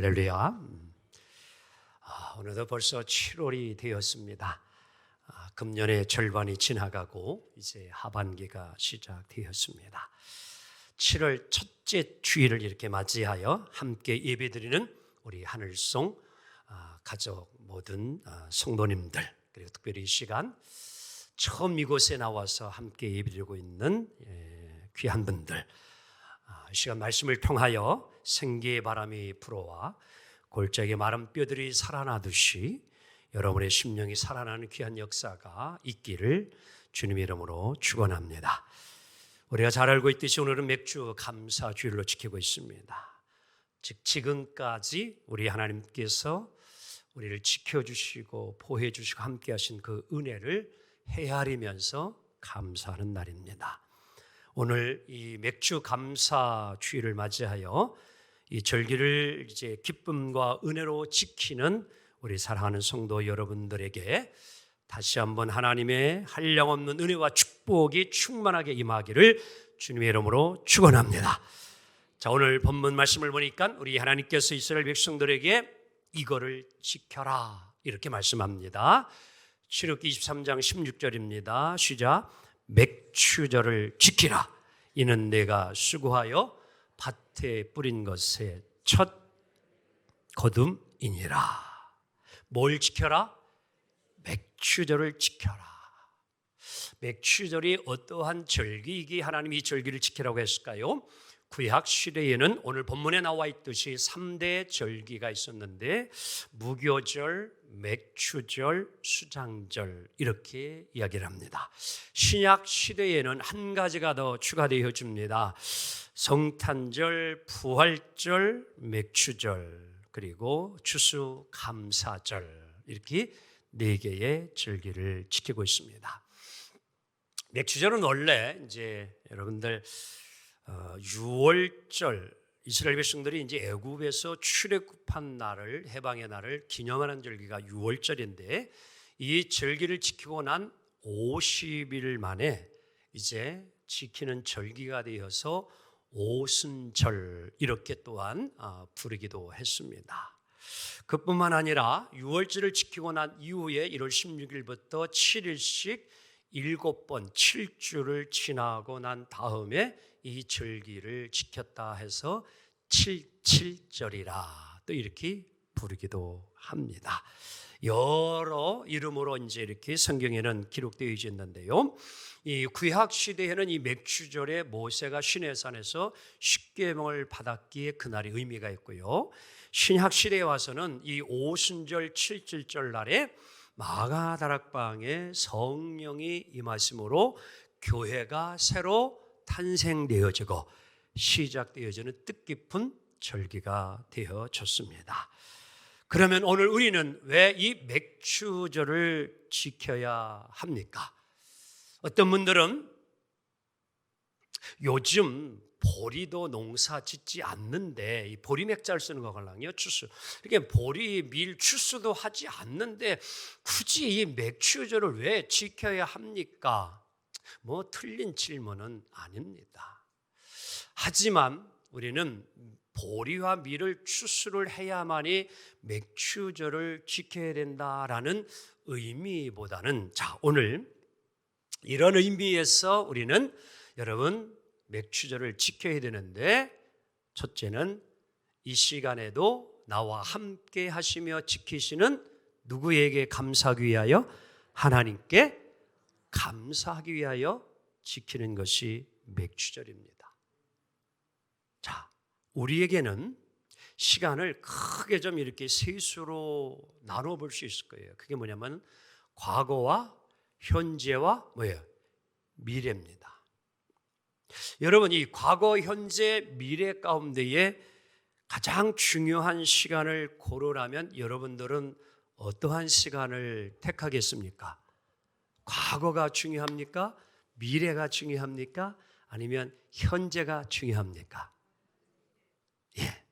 할렐루야. 오늘도 벌써 7월이 되었습니다. 금년의 절반이 지나가고 이제 하반기가 시작되었습니다. 7월 첫째 주일을 이렇게 맞이하여 함께 예배드리는 우리 하늘송 가족 모든 성도님들, 그리고 특별히 이 시간 처음 이곳에 나와서 함께 예배드리고 있는 귀한 분들, 이 시간 말씀을 통하여 생기의 바람이 불어와 골짜기 마른 뼈들이 살아나듯이 여러분의 심령이 살아나는 귀한 역사가 있기를 주님의 이름으로 축원합니다. 우리가 잘 알고 있듯이 오늘은 맥주 감사 주일로 지키고 있습니다. 즉 지금까지 우리 하나님께서 우리를 지켜주시고 보호해주시고 함께하신 그 은혜를 헤아리면서 감사하는 날입니다. 오늘 이 맥주 감사 주일을 맞이하여 이 절기를 이제 기쁨과 은혜로 지키는 우리 사랑하는 성도 여러분들에게 다시 한번 하나님의 한량없는 은혜와 축복이 충만하게 임하기를 주님의 이름으로 축원합니다. 자, 오늘 본문 말씀을 보니까 우리 하나님께서 이스라엘 백성들에게 이거를 지켜라 이렇게 말씀합니다. 출애굽기 23장 16절입니다. 시작. 맥추절을 지키라. 이는 내가 수고하여 밭에 뿌린 것의 첫 거둠이니라. 뭘 지켜라? 맥추절을 지켜라. 맥추절이 어떠한 절기이기에 하나님이 이 절기를 지키라고 했을까요? 구약 시대에는 오늘 본문에 나와 있듯이 3대 절기가 있었는데 무교절, 맥추절, 수장절 이렇게 이야기를 합니다. 신약 시대에는 한 가지가 더 추가되어집니다. 성탄절, 부활절, 맥추절, 그리고 추수감사절 이렇게 4개의 절기를 지키고 있습니다. 맥추절은 원래 이제 여러분들 6월절 이스라엘 백성들이 이제 애굽에서 출애굽한 날을 해방의 날을 기념하는 절기가 6월절인데 이 절기를 지키고 난 50일 만에 이제 지키는 절기가 되어서 오순절 이렇게 또한 부르기도 했습니다. 그뿐만 아니라 6월절을 지키고 난 이후에 1월 16일부터 7일씩 7번 7주를 지나고 난 다음에 이 절기를 지켰다 해서 77절이라 또 이렇게 부르기도 합니다. 여러 이름으로 이제 이렇게 성경에는 기록되어 있는데요. 이 구약 시대에는 이 맥추절에 모세가 시내산에서 십계명을 받았기에 그날이 의미가 있고요. 신약 시대에 와서는 이 오순절 7절절 날에 마가다락방에 성령이 임하심으로 교회가 새로 탄생되어지고 시작되어지는 뜻깊은 절기가 되어졌습니다. 그러면 오늘 우리는 왜 이 맥추절을 지켜야 합니까? 어떤 분들은 요즘 보리도 농사 짓지 않는데 이 보리맥자를 쓰는 거거든요. 추수. 이렇게 보리, 밀, 추수도 하지 않는데 굳이 이 맥추절을 왜 지켜야 합니까? 뭐 틀린 질문은 아닙니다. 하지만 우리는 보리와 밀을 추수를 해야만이 맥추절을 지켜야 된다라는 의미보다는 자, 오늘 이런 의미에서 우리는 여러분 맥추절을 지켜야 되는데 첫째는 이 시간에도 나와 함께 하시며 지키시는 누구에게 감사하기 위하여? 하나님께 감사하기 위하여 지키는 것이 맥추절입니다. 자, 우리에게는 시간을 크게 좀 이렇게 셋으로 나눠 볼 수 있을 거예요. 그게 뭐냐면 과거와 현재와 미래입니다. 여러분, 이 과거, 현재, 미래 가운데에 가장 중요한 시간을 고르라면 여러분들은 어떠한 시간을 택하겠습니까? 과거가 중요합니까? 미래가 중요합니까? 아니면 현재가 중요합니까? 예.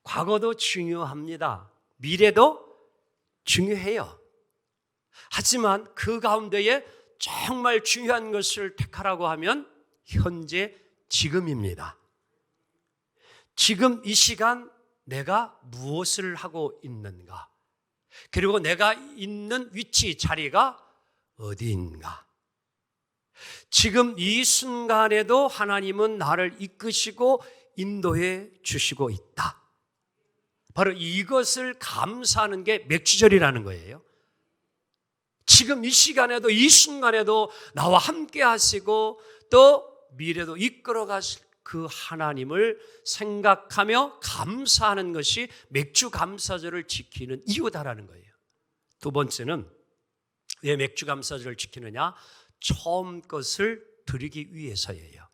과거도 중요합니다. 미래도 중요해요. 하지만 그 가운데에 정말 중요한 것을 택하라고 하면 현재 지금입니다. 지금 이 시간 내가 무엇을 하고 있는가? 그리고 내가 있는 위치, 자리가 어디인가? 지금 이 순간에도 하나님은 나를 이끄시고 인도해 주시고 있다. 바로 이것을 감사하는 게 맥주절이라는 거예요. 지금 이 시간에도 이 순간에도 나와 함께 하시고 또 미래도 이끌어 가실 그 하나님을 생각하며 감사하는 것이 맥주 감사절을 지키는 이유다라는 거예요. 두 번째는 왜 맥주 감사절을 지키느냐? 처음 것을 드리기 위해서예요.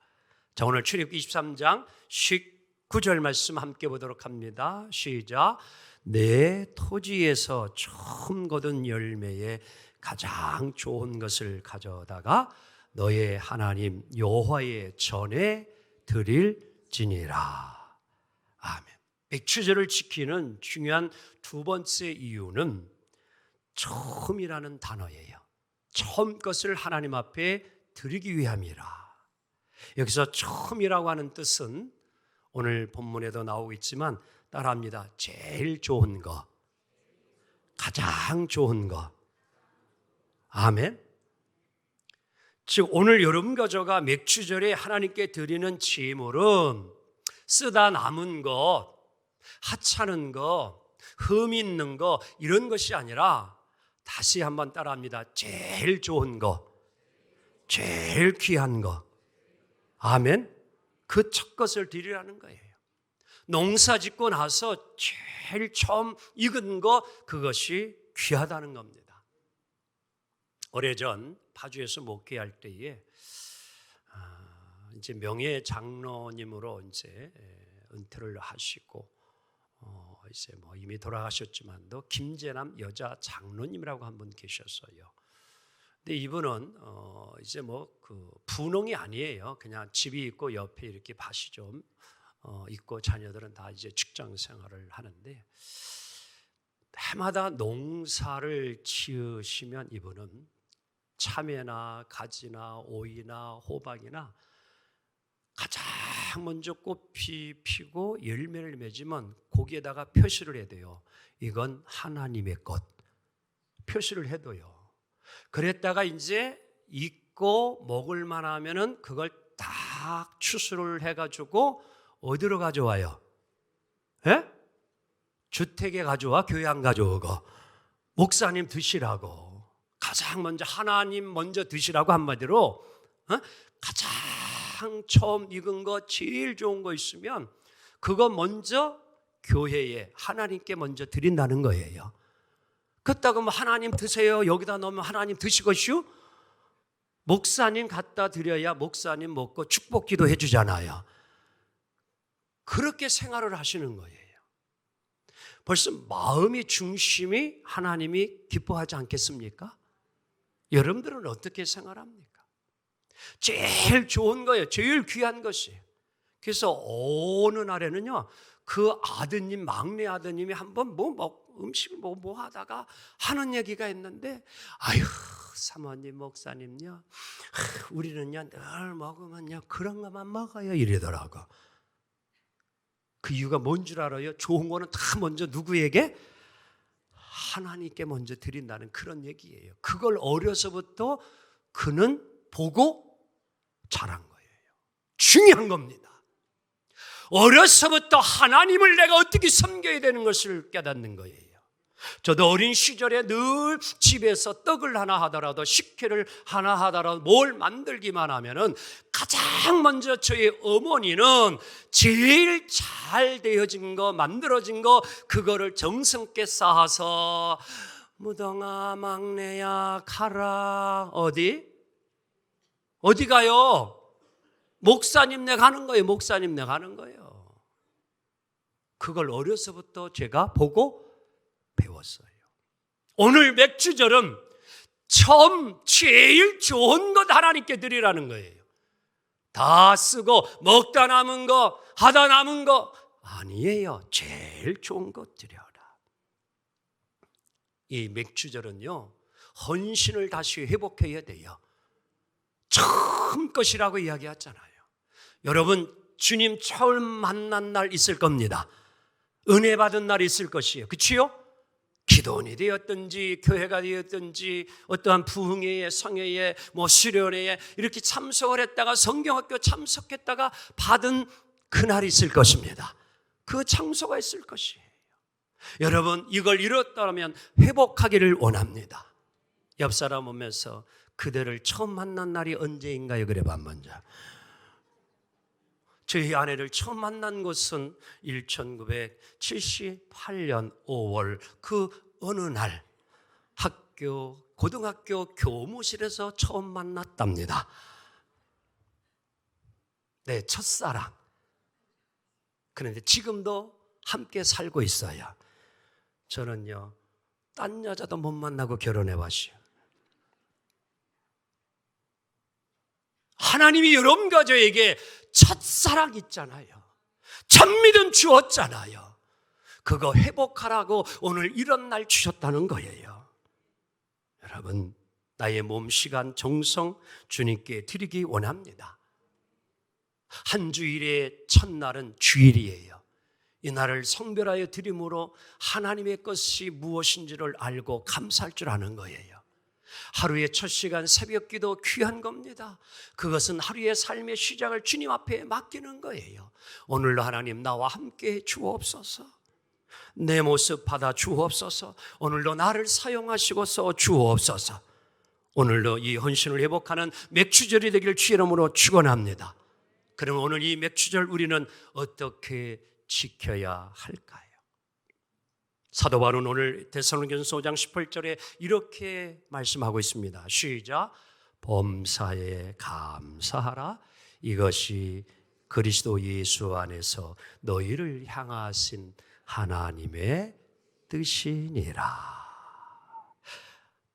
자, 오늘 출애굽기 23장 19절 말씀 함께 보도록 합니다. 시작. 내 토지에서 처음 거둔 열매에 가장 좋은 것을 가져다가 너의 하나님 여호와의 전에 드릴지니라. 아멘. 맥주절을 지키는 중요한 두 번째 이유는 처음이라는 단어예요. 처음 것을 하나님 앞에 드리기 위함이라. 여기서 처음이라고 하는 뜻은 오늘 본문에도 나오고 있지만 따라합니다. 제일 좋은 거, 가장 좋은 거. 아멘. 즉 오늘 여러분과 저가 맥주절에 하나님께 드리는 제물은 쓰다 남은 것, 하찮은 것, 흠 있는 것 이런 것이 아니라 다시 한번 따라합니다. 제일 좋은 거, 제일 귀한 거. 아멘. 그 첫 것을 드리라는 거예요. 농사 짓고 나서 제일 처음 익은 거 그것이 귀하다는 겁니다. 오래전 파주에서 목회할 때에 이제 명예 장로님으로 이제 은퇴를 하시고 이제 뭐 이미 돌아가셨지만도 김재남 여자 장로님이라고 한 분 계셨어요. 근데 이분은 이제 뭐 그 분홍이 아니에요. 그냥 집이 있고 옆에 이렇게 밭이 좀 있고 자녀들은 다 이제 직장 생활을 하는데 해마다 농사를 지으시면 이분은 참외나 가지나 오이나 호박이나 가장 먼저 꽃이 피고 열매를 맺으면 거기에다가 표시를 해야 돼요. 이건 하나님의 것. 표시를 해둬요. 그랬다가 이제 익고 먹을 만하면은 그걸 딱 추수를 해가지고 어디로 가져와요? 예? 주택에 가져와? 교회 안 가져오고 목사님 드시라고. 가장 먼저 하나님 먼저 드시라고 한마디로 가장 처음 익은 거 제일 좋은 거 있으면 그거 먼저 교회에 하나님께 먼저 드린다는 거예요. 그렇다고 뭐 하나님 드세요 여기다 넣으면 하나님 드시겠슈? 목사님 갖다 드려야 목사님 먹고 축복기도 해주잖아요. 그렇게 생활을 하시는 거예요. 벌써 마음의 중심이 하나님이 기뻐하지 않겠습니까? 여러분들은 어떻게 생활합니까? 제일 좋은 거예요. 제일 귀한 것이. 그래서 어느 날에는요, 그 아드님, 막내 아드님이 한번 음식을 뭐 하다가 하는 얘기가 있는데, 아유, 사모님, 목사님요, 우리는요, 늘 먹으면요, 그런 것만 먹어요. 이러더라고. 그 이유가 뭔 줄 알아요? 좋은 거는 다 먼저 누구에게? 하나님께 먼저 드린다는 그런 얘기예요. 그걸 어려서부터 그는 보고 자란 거예요. 중요한 겁니다. 어려서부터 하나님을 내가 어떻게 섬겨야 되는 것을 깨닫는 거예요. 저도 어린 시절에 늘 집에서 떡을 하나 하더라도 식혜를 하나 하더라도 뭘 만들기만 하면은 가장 먼저 저희 어머니는 제일 잘 되어진 거 만들어진 거 그거를 정성껏 쌓아서 무덩아 막내야 가라. 어디 가요? 목사님네 가는 거예요. 목사님네 가는 거예요. 그걸 어려서부터 제가 보고 배웠어요. 오늘 맥주절은 처음 제일 좋은 것 하나님께 드리라는 거예요. 다 쓰고 먹다 남은 거 하다 남은 거 아니에요. 제일 좋은 것 드려라. 이 맥주절은요, 헌신을 다시 회복해야 돼요. 처음 것이라고 이야기하잖아요. 여러분 주님 처음 만난 날 있을 겁니다. 은혜 받은 날이 있을 것이에요. 그치요? 기도원이 되었든지 교회가 되었든지 어떠한 부흥회에 성회에 수련회에 이렇게 참석을 했다가 성경학교 참석했다가 받은 그날이 있을 것입니다. 그 장소가 있을 것이에요. 여러분, 이걸 이뤘다면 회복하기를 원합니다. 옆 사람 오면서 그대를 처음 만난 날이 언제인가요? 그래 봐 먼저. 저희 아내를 처음 만난 것은 1978년 5월 그 어느 날 고등학교 교무실에서 처음 만났답니다. 네, 첫사랑. 그런데 지금도 함께 살고 있어요. 저는요, 딴 여자도 못 만나고 결혼해 봤어요. 하나님이 여러분 가정에게 첫사랑 있잖아요. 참 믿음 주었잖아요. 그거 회복하라고 오늘 이런 날 주셨다는 거예요. 여러분, 나의 몸, 시간, 정성 주님께 드리기 원합니다. 한 주일의 첫날은 주일이에요. 이 날을 성별하여 드림으로 하나님의 것이 무엇인지를 알고 감사할 줄 아는 거예요. 하루의 첫 시간 새벽 기도 귀한 겁니다. 그것은 하루의 삶의 시작을 주님 앞에 맡기는 거예요. 오늘도 하나님 나와 함께 주옵소서. 내 모습 받아 주옵소서. 오늘도 나를 사용하시고 써 주옵소서. 오늘도 이 헌신을 회복하는 맥주절이 되길 주의 이름으로 축원합니다. 그럼 오늘 이 맥주절 우리는 어떻게 지켜야 할까요? 사도 바울은 오늘 데살로니가전서 5장 18절에 이렇게 말씀하고 있습니다. 시작. 범사에 감사하라. 이것이 그리스도 예수 안에서 너희를 향하신 하나님의 뜻이니라.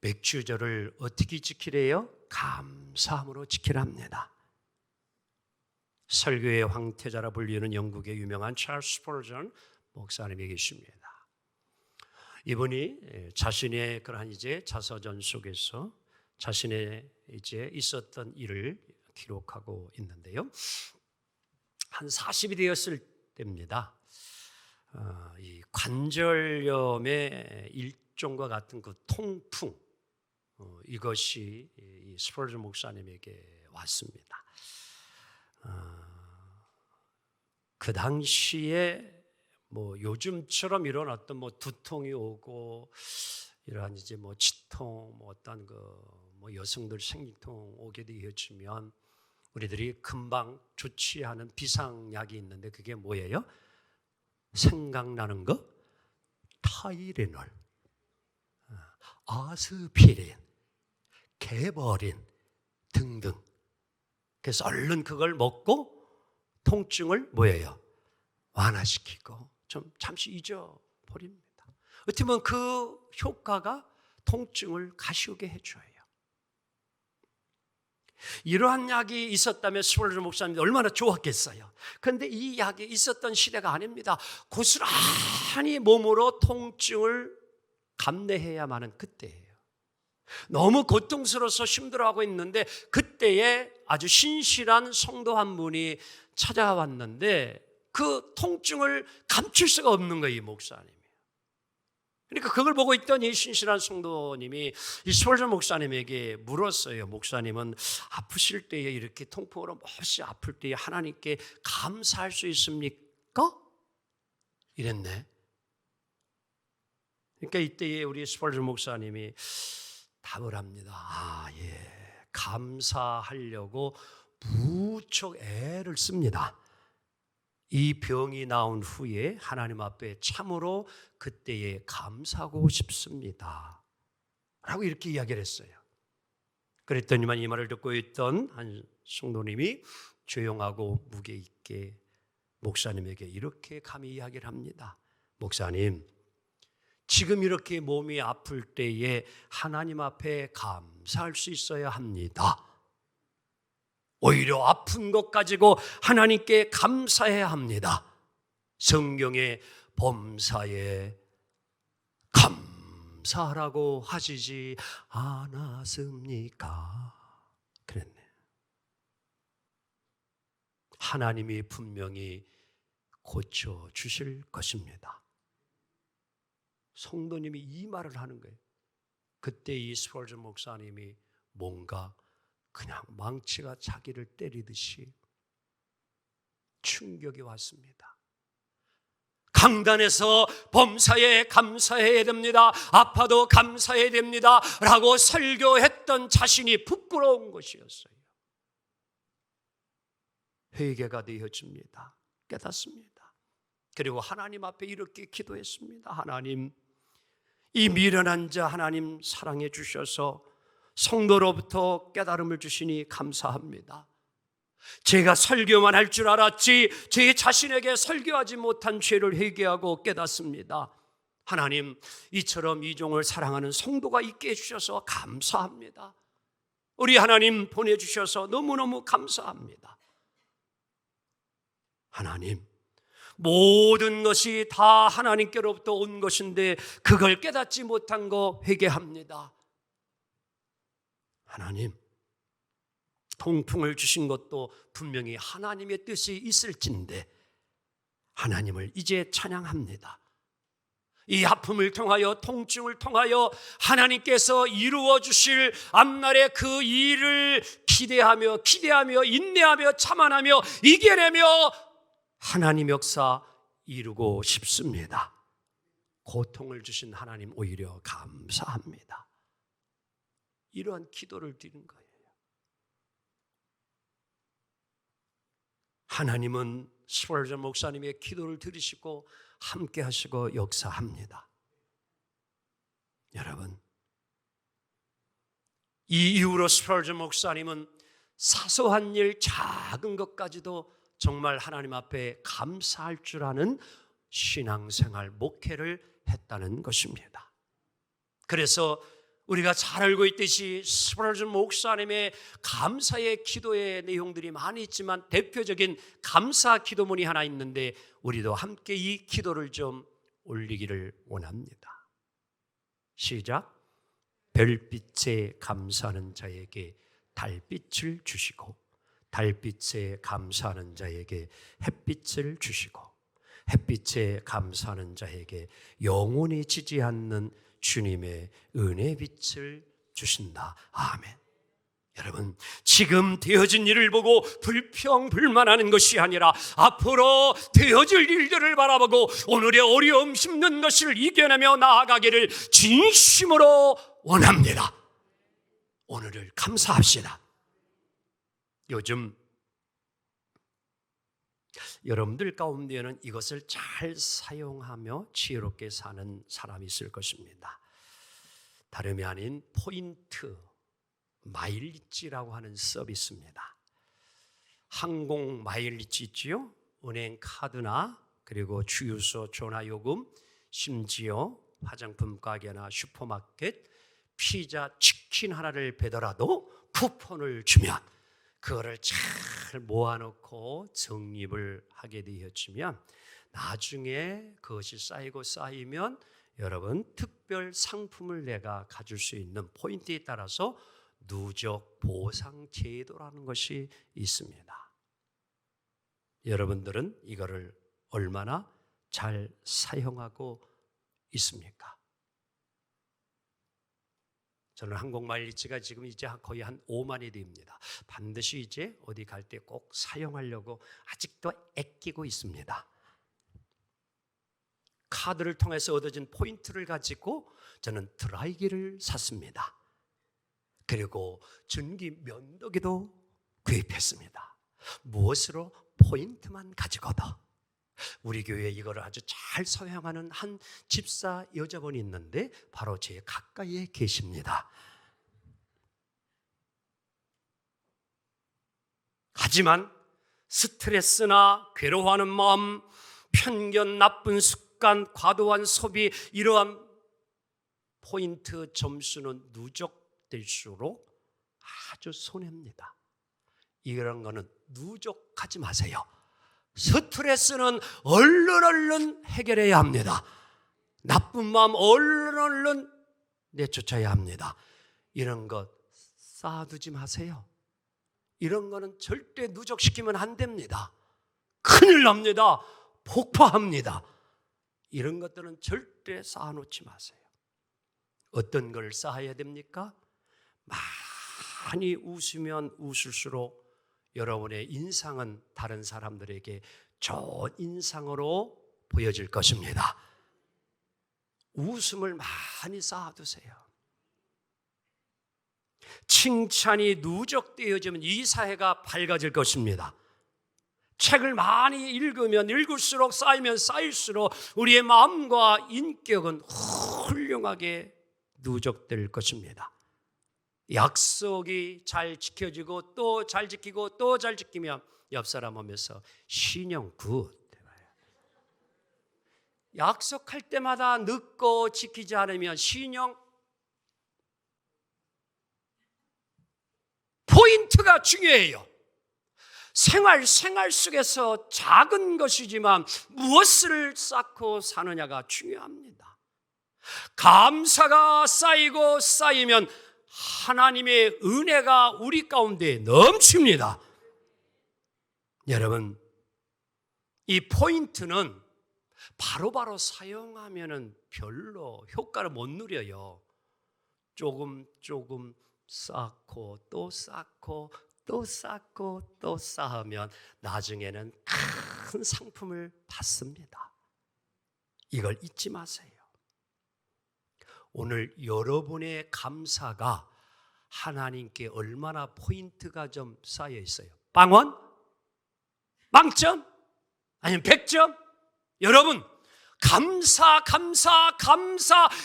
맥주절을 어떻게 지키래요? 감사함으로 지키랍니다. 설교의 황태자라 불리는 영국의 유명한 찰스 스펄전 목사님이 계십니다. 이분이 자신의 그러한 자서전 속에서 자신의 있었던 일을 기록하고 있는데요. 한 40이 되었을 때입니다. 이 관절염의 일종과 같은 그 통풍, 이것이 이 스펄전 목사님에게 왔습니다. 그 당시에 요즘처럼 이런 어떤 두통이 오고 이러한 치통, 어떤 여성들 생리통 오게 되어지면 우리들이 금방 조치하는 비상약이 있는데 그게 뭐예요? 생각나는 거? 타이레놀, 아스피린, 개버린 등등. 그래서 얼른 그걸 먹고 통증을 뭐예요? 완화시키고 좀 잠시 잊어버립니다. 어떻게 보면 그 효과가 통증을 가시오게 해줘요. 이러한 약이 있었다면 스펄전 목사님이 얼마나 좋았겠어요. 그런데 이 약이 있었던 시대가 아닙니다. 고스란히 몸으로 통증을 감내해야만 하는 그때예요. 너무 고통스러워서 힘들어하고 있는데 그때에 아주 신실한 성도 한 분이 찾아왔는데 그 통증을 감출 수가 없는 거예요, 이 목사님이. 그러니까 그걸 보고 있던 이 신실한 성도님이 이 스펄전 목사님에게 물었어요. 목사님은 아프실 때에 이렇게 통풍으로 몹시 아플 때에 하나님께 감사할 수 있습니까? 이랬네. 그러니까 이때에 우리 스펄전 목사님이 답을 합니다. 예, 감사하려고 무척 애를 씁니다. 이 병이 나온 후에 하나님 앞에 참으로 그때에 감사하고 싶습니다. 라고 이렇게 이야기를 했어요. 그랬더니만 이 말을 듣고 있던 한 성도님이 조용하고 무게 있게 목사님에게 이렇게 감히 이야기를 합니다. 목사님, 지금 이렇게 몸이 아플 때에 하나님 앞에 감사할 수 있어야 합니다. 오히려 아픈 것 가지고 하나님께 감사해야 합니다. 성경에 범사에 감사하라고 하시지 않았습니까? 그랬네. 하나님이 분명히 고쳐주실 것입니다. 성도님이 이 말을 하는 거예요. 그때 이 스펄전 목사님이 뭔가 그냥 망치가 자기를 때리듯이 충격이 왔습니다. 강단에서 범사에 감사해야 됩니다. 아파도 감사해야 됩니다. 라고 설교했던 자신이 부끄러운 것이었어요. 회개가 되어집니다. 깨닫습니다. 그리고 하나님 앞에 이렇게 기도했습니다. 하나님, 이 미련한 자 하나님 사랑해 주셔서 성도로부터 깨달음을 주시니 감사합니다. 제가 설교만 할 줄 알았지 제 자신에게 설교하지 못한 죄를 회개하고 깨닫습니다. 하나님, 이처럼 이종을 사랑하는 성도가 있게 해주셔서 감사합니다. 우리 하나님 보내주셔서 너무너무 감사합니다. 하나님, 모든 것이 다 하나님께로부터 온 것인데 그걸 깨닫지 못한 거 회개합니다. 하나님, 통풍을 주신 것도 분명히 하나님의 뜻이 있을진데 하나님을 이제 찬양합니다. 이 아픔을 통하여 통증을 통하여 하나님께서 이루어 주실 앞날의 그 일을 기대하며 인내하며 참아내며 이겨내며 하나님 역사 이루고 싶습니다. 고통을 주신 하나님 오히려 감사합니다. 이러한 기도를 드리는 거예요. 하나님은 스펄전 목사님의 기도를 들으시고 함께 하시고 역사합니다. 여러분, 이 이후로 스펄전 목사님은 사소한 일, 작은 것까지도 정말 하나님 앞에 감사할 줄 아는 신앙생활, 목회를 했다는 것입니다. 그래서 우리가 잘 알고 있듯이 스펄전 목사님의 감사의 기도의 내용들이 많이 있지만 대표적인 감사 기도문이 하나 있는데 우리도 함께 이 기도를 좀 올리기를 원합니다. 시작. 별빛에 감사하는 자에게 달빛을 주시고 달빛에 감사하는 자에게 햇빛을 주시고 햇빛에 감사하는 자에게 영원히 지지 않는 주님의 은혜 빛을 주신다. 아멘. 여러분, 지금 되어진 일을 보고 불평불만하는 것이 아니라 앞으로 되어질 일들을 바라보고 오늘의 어려움 힘든 것을 이겨내며 나아가기를 진심으로 원합니다. 오늘을 감사합시다. 요즘 여러분들 가운데에는 이것을 잘 사용하며 지혜롭게 사는 사람이 있을 것입니다. 다름이 아닌 포인트 마일리지라고 하는 서비스입니다. 항공 마일리지 있지요? 은행 카드나 그리고 주유소 전화요금, 심지어 화장품 가게나 슈퍼마켓 피자, 치킨 하나를 배달하도 쿠폰을 주면 그거를 잘 모아놓고 적립을 하게 되어지면 나중에 그것이 쌓이면 여러분 특별 상품을 내가 가질 수 있는 포인트에 따라서 누적 보상 제도라는 것이 있습니다. 여러분들은 이거를 얼마나 잘 사용하고 있습니까? 저는 항공마일리지가 지금 이제 거의 한 5만이 됩니다. 반드시 이제 어디 갈 때 꼭 사용하려고 아직도 아끼고 있습니다. 카드를 통해서 얻어진 포인트를 가지고 저는 드라이기를 샀습니다. 그리고 전기 면도기도 구입했습니다. 무엇으로? 포인트만 가지고도. 우리 교회에 이거를 아주 잘 사용하는 한 집사 여자분이 있는데 바로 제 가까이에 계십니다. 하지만 스트레스나 괴로워하는 마음, 편견, 나쁜 습관, 과도한 소비, 이러한 포인트 점수는 누적될수록 아주 손해입니다. 이런 거는 누적하지 마세요. 스트레스는 얼른 해결해야 합니다. 나쁜 마음 얼른 내쫓아야 합니다. 이런 것 쌓아두지 마세요. 이런 거는 절대 누적시키면 안 됩니다. 큰일 납니다. 폭파합니다. 이런 것들은 절대 쌓아놓지 마세요. 어떤 걸 쌓아야 됩니까? 많이 웃으면 웃을수록 여러분의 인상은 다른 사람들에게 좋은 인상으로 보여질 것입니다. 웃음을 많이 쌓아두세요. 칭찬이 누적되어지면 이 사회가 밝아질 것입니다. 책을 많이 읽으면 읽을수록 쌓이면 쌓일수록 우리의 마음과 인격은 훌륭하게 누적될 것입니다. 약속이 잘 지켜지고 또 잘 지키고 또 잘 지키면 옆 사람 오면서 신영 굿. 약속할 때마다 늦고 지키지 않으면 신영. 포인트가 중요해요. 생활 속에서 작은 것이지만 무엇을 쌓고 사느냐가 중요합니다. 감사가 쌓이고 쌓이면 하나님의 은혜가 우리 가운데 넘칩니다. 여러분, 이 포인트는 바로바로 사용하면 별로 효과를 못 누려요. 조금 쌓고 또 쌓고 또 쌓고 또 쌓으면 나중에는 큰 상품을 받습니다. 이걸 잊지 마세요. 오늘 여러분의 감사가 하나님께 얼마나 포인트가 좀 쌓여 있어요? 빵원? 빵점? 아니면 100점? 여러분, 감사.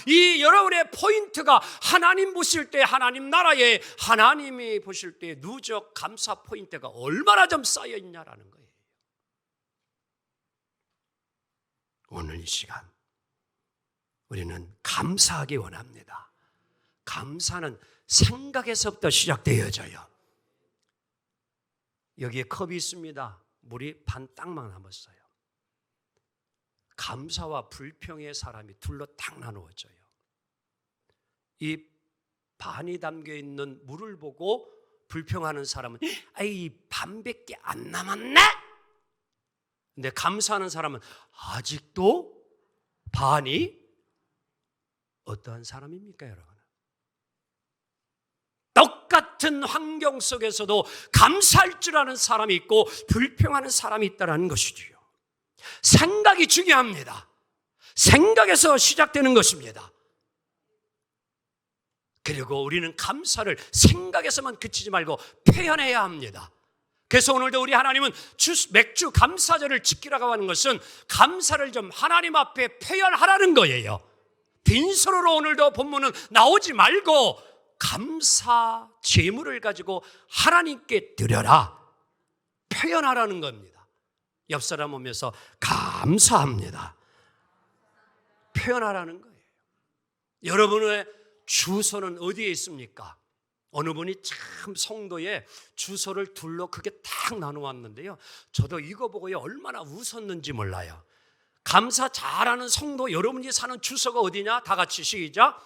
이 여러분의 포인트가 하나님 보실 때, 하나님 나라에 하나님이 보실 때 누적 감사 포인트가 얼마나 좀 쌓여 있냐라는 거예요. 오늘 이 시간 우리는 감사하기 원합니다. 감사는 생각에서부터 시작되어져요. 여기에 컵이 있습니다. 물이 반 땅만 남았어요. 감사와 불평의 사람이 둘로 딱 나누어져요. 이 반이 담겨있는 물을 보고 불평하는 사람은 이 반밖에 안 남았네? 근데 감사하는 사람은 아직도 반이 어떠한 사람입니까, 여러분? 똑같은 환경 속에서도 감사할 줄 아는 사람이 있고 불평하는 사람이 있다는 것이지요. 생각이 중요합니다. 생각에서 시작되는 것입니다. 그리고 우리는 감사를 생각에서만 그치지 말고 표현해야 합니다. 그래서 오늘도 우리 하나님은 맥주 감사절을 지키라고 하는 것은 감사를 좀 하나님 앞에 표현하라는 거예요. 빈손으로 오늘도 본문은 나오지 말고 감사 제물을 가지고 하나님께 드려라, 표현하라는 겁니다. 옆 사람 오면서 감사합니다, 표현하라는 거예요. 여러분의 주소는 어디에 있습니까? 어느 분이 참 성도에 주소를 둘로 크게 딱 나누었는데요, 저도 이거 보고요 얼마나 웃었는지 몰라요. 감사 잘하는 성도 여러분이 사는 주소가 어디냐? 다 같이 시작.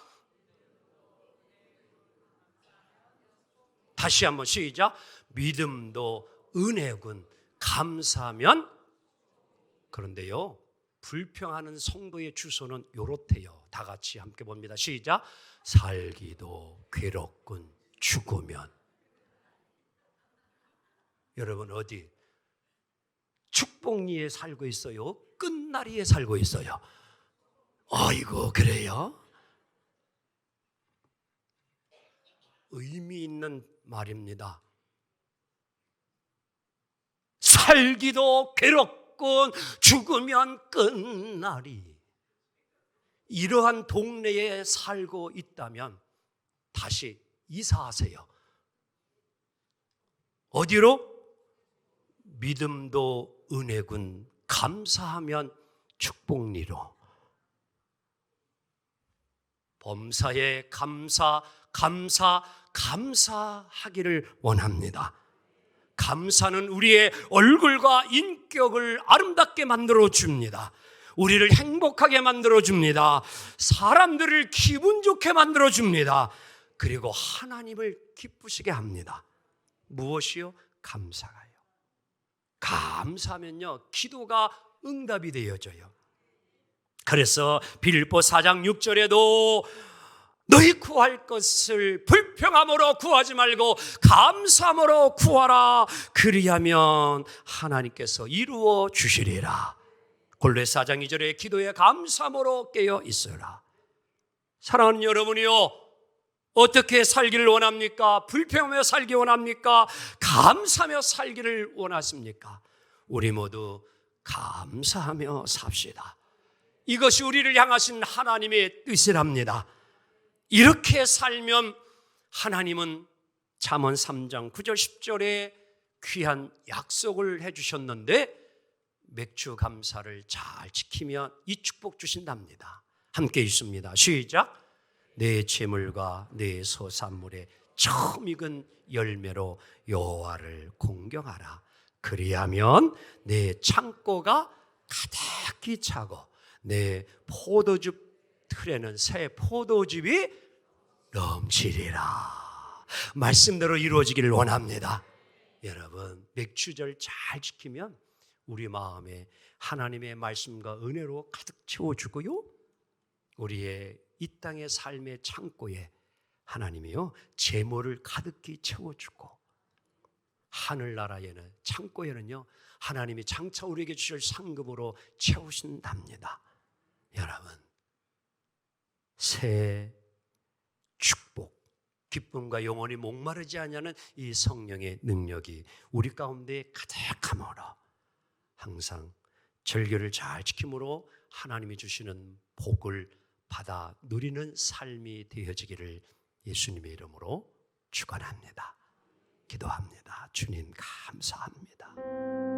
다시 한번 시작. 믿음도 은혜군 감사하면. 그런데요, 불평하는 성도의 주소는 요렇대요. 다 같이 함께 봅니다. 시작. 살기도 괴롭군 죽으면. 여러분 어디 축복리에 살고 있어요? 끝나리에 살고 있어요? 아이고, 그래요? 의미 있는 말입니다. 살기도 괴롭군 죽으면 끝나리. 이러한 동네에 살고 있다면 다시 이사하세요. 어디로? 믿음도 은혜군 감사하면 축복리로. 범사에 감사하기를 원합니다. 감사는 우리의 얼굴과 인격을 아름답게 만들어 줍니다. 우리를 행복하게 만들어 줍니다. 사람들을 기분 좋게 만들어 줍니다. 그리고 하나님을 기쁘시게 합니다. 무엇이요? 감사가요. 감사하면요 기도가 응답이 되어져요. 그래서 빌립보 4장 6절에도 너희 구할 것을 불평함으로 구하지 말고 감사함으로 구하라. 그리하면 하나님께서 이루어 주시리라. 골로새 4장 2절에 기도에 감사함으로 깨어 있으라. 사랑하는 여러분이요, 어떻게 살기를 원합니까? 불평하며 살기 원합니까? 감사하며 살기를 원하십니까? 우리 모두 감사하며 삽시다. 이것이 우리를 향하신 하나님의 뜻이랍니다. 이렇게 살면 하나님은 잠언 3장 9절 10절에 귀한 약속을 해주셨는데 맥주 감사를 잘 지키면 이 축복 주신답니다. 함께 읽습니다. 시작. 내 재물과 내 소산물의 처음 익은 열매로 여호와를 공경하라. 그리하면 내 창고가 가득히 차고 내 포도즙 틀에는 새 포도즙이 넘치리라. 말씀대로 이루어지기를 원합니다. 여러분, 맥주절 잘 지키면 우리 마음에 하나님의 말씀과 은혜로 가득 채워주고요, 우리의 이 땅의 삶의 창고에 하나님이요 재물을 가득히 채워주고, 하늘나라에는 창고에는요 하나님이 장차 우리에게 주실 상급으로 채우신답니다. 여러분, 새 축복, 기쁨과 영원히 목마르지 않냐는 이 성령의 능력이 우리 가운데 가득함으로 항상 절기를 잘 지킴으로 하나님이 주시는 복을 받아 누리는 삶이 되어지기를 예수님의 이름으로 축원합니다. 기도합니다. 주님 감사합니다.